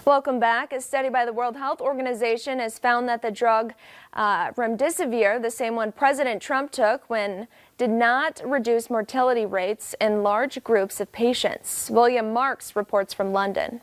Welcome back. A study by the World Health Organization has found that the drug remdesivir, the same one President Trump took, did not reduce mortality rates in large groups of patients. William Marks reports from London.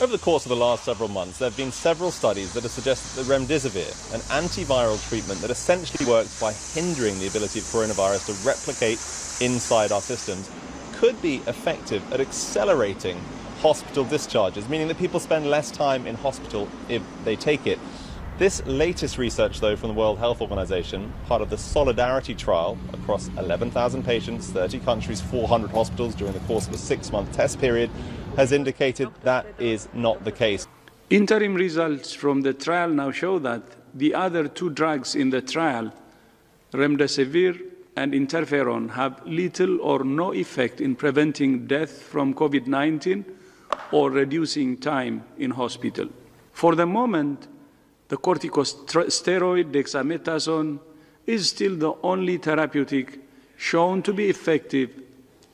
Over the course of the last several months, there have been several studies that have suggested that remdesivir, an antiviral treatment that essentially works by hindering the ability of coronavirus to replicate inside our systems, could be effective at accelerating hospital discharges, meaning that people spend less time in hospital if they take it. This latest research, though, from the World Health Organization, part of the Solidarity trial across 11,000 patients, 30 countries, 400 hospitals during the course of a 6-month test period, has indicated that is not the case. Interim results from the trial now show that the other two drugs in the trial, remdesivir and interferon, have little or no effect in preventing death from COVID-19 or reducing time in hospital. For the moment, the corticosteroid dexamethasone is still the only therapeutic shown to be effective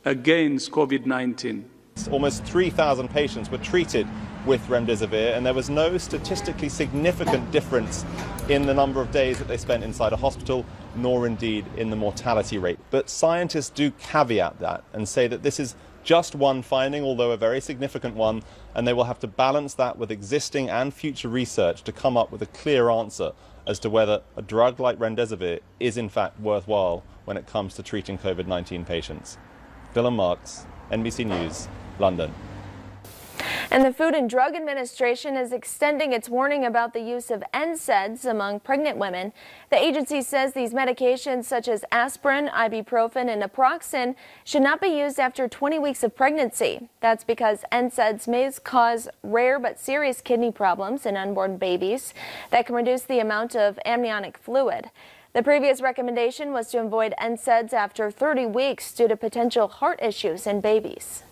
against COVID-19. Almost 3,000 patients were treated with remdesivir, and there was no statistically significant difference in the number of days that they spent inside a hospital, nor indeed in the mortality rate. But scientists do caveat that and say that this is just one finding, although a very significant one, and they will have to balance that with existing and future research to come up with a clear answer as to whether a drug like remdesivir is in fact worthwhile when it comes to treating COVID-19 patients. William Marks, NBC News, London. And the Food and Drug Administration is extending its warning about the use of NSAIDs among pregnant women. The agency says these medications such as aspirin, ibuprofen, and naproxen should not be used after 20 weeks of pregnancy. That's because NSAIDs may cause rare but serious kidney problems in unborn babies that can reduce the amount of amniotic fluid. The previous recommendation was to avoid NSAIDs after 30 weeks due to potential heart issues in babies.